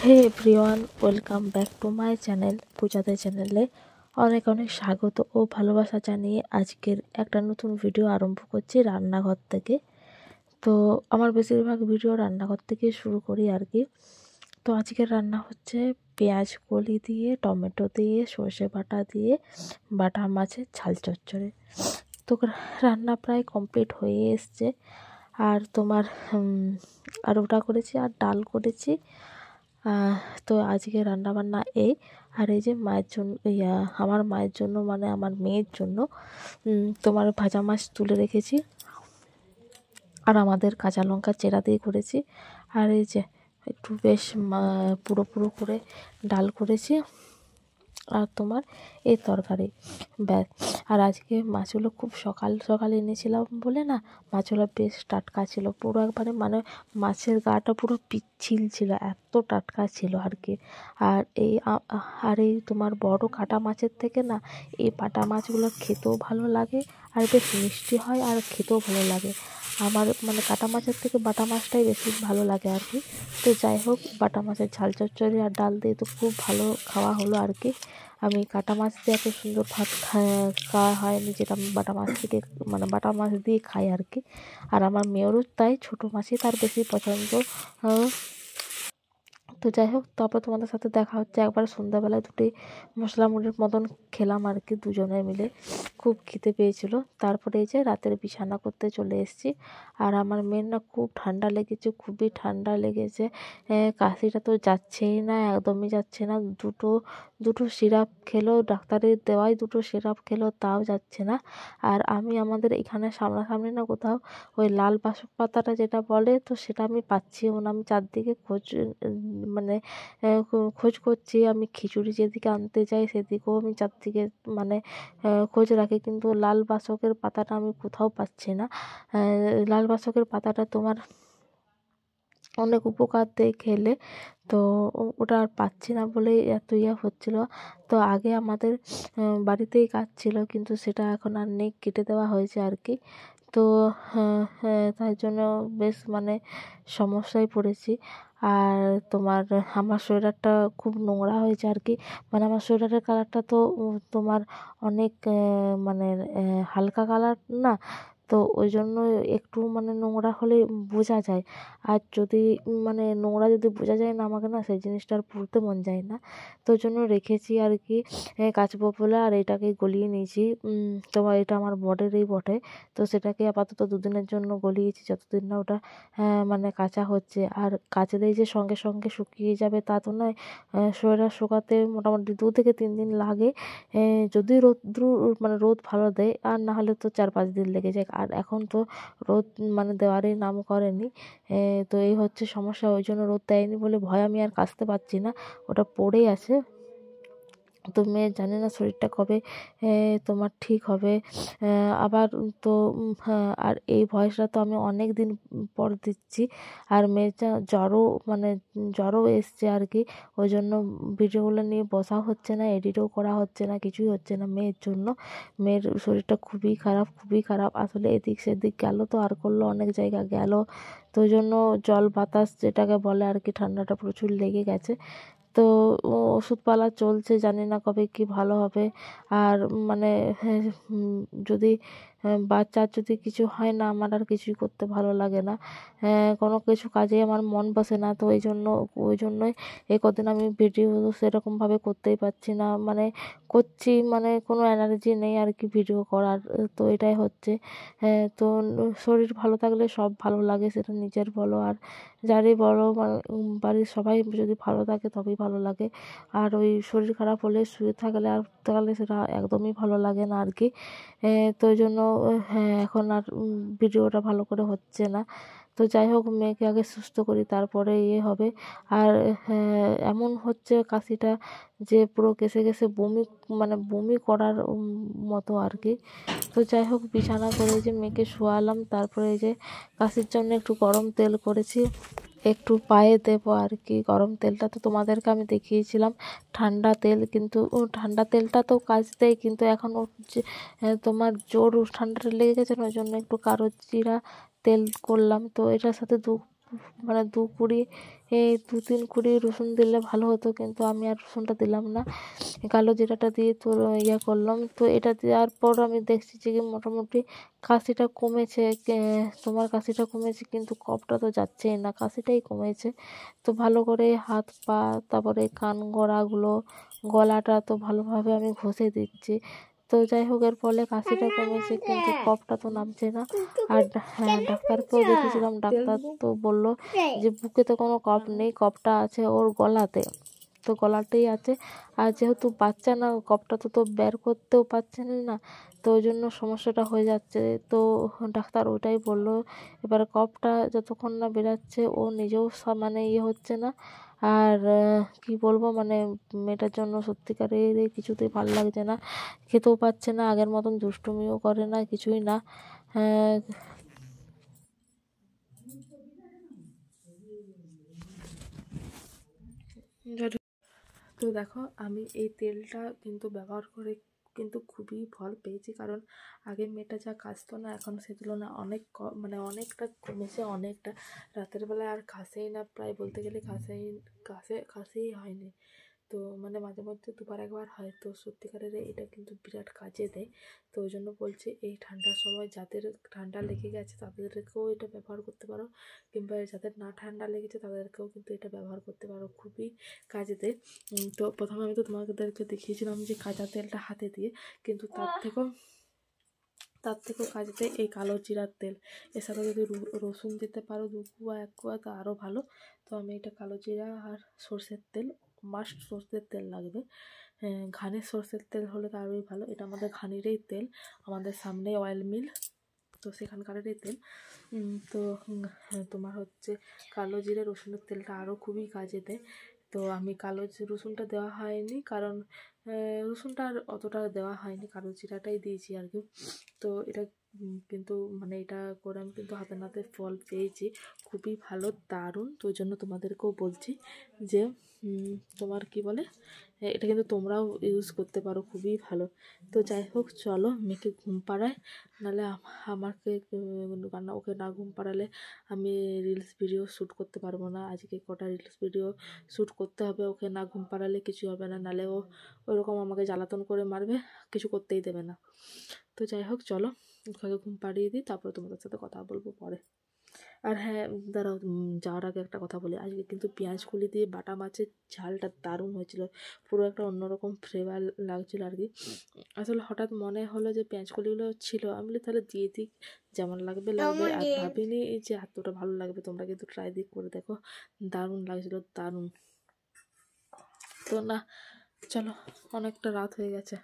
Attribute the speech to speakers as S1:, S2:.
S1: Hey everyone, welcome back to my channel পূজাদের চ্যানেলে অনেক অনেক স্বাগত ও ভালোবাসা জানিয়ে আজকের একটা নতুন ভিডিও আরম্ভ করছি রান্নাঘর থেকে। তো আমার বেশিরভাগ ভিডিও রান্নাঘর থেকে শুরু করি আর কি। তো আজকের রান্না হচ্ছে পেঁয়াজ কলি দিয়ে, টমেটো দিয়ে, সর্ষে বাটা দিয়ে বাটা মাছের ঝাল চচ্চড়ি। তো রান্না প্রায় কমপ্লিট হয়ে এসছে। আর তোমার আর ওটা করেছি আর ডাল করেছি। তো আজকে রান্নাবান্না এই। আর এই যে মায়ের জন্য আমার মায়ের জন্য মানে আমার মেয়ের জন্য তোমার ভাজা মাছ তুলে রেখেছি। আর আমাদের কাঁচা লঙ্কা চেরা দিয়ে করেছি। আর এই যে একটু বেশ পুরো পুরো করে ডাল করেছি। আর তোমার এই তরকারি, ব্যাস। আর আজকে মাছগুলো খুব সকাল সকাল এনেছিলাম বলে না, মাছগুলো বেশ টাটকা ছিল পুরো একবারে, মানে মাছের গাটা পুরো পিচ্ছিল ছিল, এত টাটকা ছিল আর কি। আর এই তোমার বড় কাটা মাছের থেকে না এই বাটা মাছগুলো খেতেও ভালো লাগে, আর বেশ মিষ্টি হয় আর খেতেও ভালো লাগে। আমার মানে কাটা মাছের থেকে বাটা মাছটাই বেশি ভালো লাগে আর কি। তো যাই হোক, বাটা মাছের ঝাল চচ্চড়ি আর ডাল দিয়ে তো খুব ভালো খাওয়া হলো আর কি। আমি কাটা মাছ দিয়ে এত সুন্দর ভাত খাওয়া হয়নি, যেটা আমি বাটা মাছ থেকে মানে বাটা মাছ দিয়ে খাই আর কি। আর আমার মেয়েরও তাই, ছোটো মাছই তার বেশি পছন্দ। তো যাই হোক, তারপর তোমাদের সাথে দেখা হচ্ছে একবার সন্ধ্যাবেলায় দুটি মশলা মুড়ির মতন খেলাম আর কি, দুজনে মিলে। খুব খিদে পেয়েছিল। তারপরে এই যে রাতের বিছানা করতে চলে এসেছি। আর আমার মেয়ের না খুব ঠান্ডা লেগেছে, খুবই ঠান্ডা লেগেছে। কাশিটা তো যাচ্ছেই না, একদমই যাচ্ছে না। দুটো দুটো সিরাপ খেলো, ডাক্তারের দেওয়াই দুটো সিরাপ খেলো, তাও যাচ্ছে না। আর আমি আমাদের এখানে সামনাসামনি না কোথাও ওই লাল বাসক পাতাটা যেটা বলে, তো সেটা আমি পাচ্ছিও না। আমি চারদিকে মানে খোঁজ করছি। আমি খিচুড়ি যেদিকে আনতে যাই সেদিকেও আমি চারদিকে মানে খোঁজ রাখি, কিন্তু লাল বাসকের পাতাটা আমি কোথাও পাচ্ছি না। লাল বাসকের পাতাটা তোমার অনেক উপকার দেয় খেলে। তো ওটা আর পাচ্ছি না বলেই এত হচ্ছিলো। তো আগে আমাদের বাড়িতেই গাছ ছিল, কিন্তু সেটা এখন আর নেই, কেটে দেওয়া হয়েছে আর কি। তো তাই জন্য বেশ মানে সমস্যায় পড়েছি। আর তোমার আমার সোয়েটারটা খুব নোংরা হয়েছে আর কি। মানে আমার সোয়েটারের কালারটা তো তোমার অনেক মানে হালকা কালার না, তো ওই জন্য একটু মানে নোংরা হলে বোঝা যায়। আর যদি মানে নোংরা যদি বোঝা যায় না, আমাকে না সেই জিনিসটা আর পরতে মন যায় না। তো ওই জন্য রেখেছি আর কি, কাচবো বলে। আর এটাকে গলিয়ে নিয়েছি। তোমার এটা আমার বরেরই বটে, তো সেটাকে আপাতত দুদিনের জন্য গলিয়েছি, যতদিন না ওটা মানে কাচা হচ্ছে। আর কাচলেই যে সঙ্গে সঙ্গে শুকিয়ে যাবে তা তো নয়, সোয়েটার শুকাতে মোটামুটি 2 থেকে 3 দিন লাগে। যদি রৌদ্র মানে রোদ ভালো দেয়, আর না হলে তো 4-5 দিন লেগে যায়। আর এখন তো রোদ মানে দেওয়ারই নাম করেনি। তো এই হচ্ছে সমস্যা, ওই জন্য রোদ দেয়নি বলে ভয় আমি আর কাচতে পারছি না, ওটা পড়েই আছে। তো মেয়ের জানি না শরীরটা কবে তোমার ঠিক হবে। আবার তো হ্যাঁ, আর এই ভয়েসটা তো আমি অনেক দিন পর দিচ্ছি। আর মেয়ের জ্বরও মানে জ্বরও এসছে আর কি। ওই জন্য ভিডিওগুলো নিয়ে বসা হচ্ছে না, এডিটও করা হচ্ছে না, কিছুই হচ্ছে না মেয়ের জন্য। মেয়ের শরীরটা খুবই খারাপ, খুবই খারাপ আসলে। এদিক সেদিক গেল তো আর করলো, অনেক জায়গা গেল। তো ওই জন্য জল বাতাস যেটাকে বলে আর কি, ঠান্ডাটা প্রচুর লেগে গেছে। তো ওষুধপালা চলছে, জানি না কবে কি ভালো হবে। আর মানে হ্যাঁ, যদি বাচ্চার যদি কিছু হয় না, আমার আর কিছুই করতে ভালো লাগে না। কোনো কিছু কাজে আমার মন বসে না। তো ওই জন্যই এই কদিন আমি ভিডিও সেরকমভাবে করতেই পারছি না, মানে করছি মানে কোনো এনার্জি নেই আর কি ভিডিও করার। তো এটাই হচ্ছে। তো শরীর ভালো থাকলে সব ভালো লাগে, সেটা নিজের বলো আর যারই বলো, মানে বাড়ির সবাই যদি ভালো থাকে তবেই ভালো লাগে। আর ওই শরীর খারাপ হলে শুয়ে থাকলে সেটা একদমই ভালো লাগে না আর কি। তো ওই জন্য হ্যাঁ, এখন আর ভিডিওটা ভালো করে হচ্ছে না। তো যাই হোক, মেয়েকে আগে সুস্থ করি, তারপরে হবে। আর হ্যাঁ, এমন হচ্ছে কাশিটা যে পুরো কেসে কেসে বমি, মানে বমি করার মতো আর কি। তো যাই হোক, বিছানা করে যে মেয়েকে শোয়ালাম, তারপরে এই যে কাশির জন্য একটু গরম তেল করেছি, একটু পায়ে দেবো আর কি। গরম তেলটা তো তোমাদেরকে আমি দেখিয়েছিলাম, ঠান্ডা তেল, কিন্তু ঠান্ডা তেলটা তো কাজ দেয়, কিন্তু এখন যে তোমার জোর ঠান্ডাটা লেগে গেছে না, ওই জন্য একটু কালো জিরা তেল করলাম। তো এটার সাথে মানে 2 কুড়ি 2-3 কুড়ি রসুন দিলে ভালো হতো, কিন্তু আমি আর রসুনটা দিলাম না, কালো জিরাটা দিয়ে তো করলাম। তো এটা দেওয়ার পর আমি দেখছি যে কি মোটামুটি কাশিটা কমেছে, তোমার কাশিটা কমেছে, কিন্তু কফটা তো যাচ্ছেই না, কাশিটাই কমেছে। তো ভালো করে হাত পা তারপরে কান গড়াগুলো গলাটা তো ভালোভাবে আমি ঘষে দিচ্ছি। তো যাই হোক, এর ফলে কাশিটা কমেছে, কিন্তু কফটা তো নামছে না। আর হ্যাঁ, ডাক্তারকেও দেখেছিলাম, ডাক্তার তো বললো যে বুকে তো কোনো কফ নেই, কফটা আছে ওর গলাতে, তো গলাতেই আছে। আর যেহেতু বাচ্চা না, কফটা তো বের করতেও পারছে না, তো ওই জন্য সমস্যাটা হয়ে যাচ্ছে। তো ডাক্তার ওইটাই বললো, এবার কফটা যতক্ষণ না বেরাচ্ছে ও নিজেও মানে হচ্ছে না। আর কি বলবো, মানে মেয়েটার জন্য সত্যিকারের কিছুতেই ভালো লাগছে না, খেতেও পাচ্ছে না, আগের মতন দুষ্টুমিও করে না, কিছুই না। হ্যাঁ, তো দেখো, আমি এই তেলটা কিন্তু ব্যবহার করে কিন্তু খুবই ফল পেয়েছি, কারণ আগে মেয়েটা যা কাশতো না, এখন সে তুলনায় অনেক মানে অনেকটা কমেছে, অনেকটা। রাতের বেলায় আর কাশেই না, প্রায় বলতে গেলে কাশেই হয়নি। তো মানে মাঝে মধ্যে দুবার একবার হয়, তো সত্যিকারের এটা কিন্তু বিরাট কাজে দেয়। তো ওই জন্য বলছি, এই ঠান্ডার সময় যাদের ঠান্ডা লেগে গেছে তাদেরকেও এটা ব্যবহার করতে পারো, কিংবা যাদের না ঠান্ডা লেগেছে তাদেরকেও কিন্তু এটা ব্যবহার করতে পারো, খুবই কাজে দেয়। তো প্রথমে আমি তো তোমাদেরকে দেখিয়েছিলাম যে কাঁচা তেলটা হাতে দিয়ে, কিন্তু তার থেকেও কাজে দেয় এই কালো জিরার তেল। এর সাথে যদি রসুন দিতে পারো 2 কোয়া 1 কোয়া, তো আরও ভালো। তো আমি এটা কালো জিরা আর সর্ষের তেল, মাস্ট সর্ষের তেল লাগবে। ঘানির সর্ষের তেল হলে তো আরোই ভালো। এটা আমাদের ঘানিরই তেল, আমাদের সামনে অয়েল মিল, তো সেখানকারেরই তেল। তো তোমার হচ্ছে কালো জিরে রসুনের তেলটা আরও খুবই কাজে দেয়। তো আমি রসুনটা দেওয়া হয়নি, কারণ রসুনটা আর অতটা দেওয়া হয়নি, কালো জিরাটাই দিয়েছি আর কি। তো এটা কিন্তু মানে এটা করে আমি কিন্তু হাতে নাতে ফল পেয়েছি, খুবই ভালো, দারুণ। তো ওই জন্য তোমাদেরকেও বলছি যে তোমার কি বলে, এটা কিন্তু তোমরাও ইউজ করতে পারো, খুবই ভালো। তো যাই হোক, চলো মেয়েকে ঘুম পাড়ায়, নাহলে আমাকে ওকে না ঘুম পাড়ালে আমি রিলস ভিডিও শ্যুট করতে পারবো না। আজকে কটা রিলস ভিডিও শ্যুট করতে হবে, ওকে না ঘুম পাড়ালে কিছু হবে না, নাহলে ও ওরকম আমাকে জ্বালাতন করে মারবে, কিছু করতেই দেবে না। তো যাই হোক, চলো ওকে ঘুম পাড়িয়ে দিই, তারপরে তোমাদের সাথে কথা বলবো পরে। আর হ্যাঁ, দাঁড়াও, যাওয়ার আগে একটা কথা বলি, আজকে কিন্তু পেঁয়াজ কলি দিয়ে বাটা মাছের ঝালটা দারুণ হয়েছিল, পুরো একটা অন্যরকম ফ্লেভার লাগছিল আর কি। আসলে হঠাৎ মনে হলো যে পেঁয়াজ কলিগুলো ছিল, আমি বলি তাহলে দিয়ে দিই, যেমন লাগবে, আর ভাবিনি যে এতটা ভালো লাগবে। তোমরা কিন্তু ট্রাই দিয়ে করে দেখো, দারুণ লাগছিল, দারুণ। তো না, চলো, অনেকটা রাত হয়ে গেছে।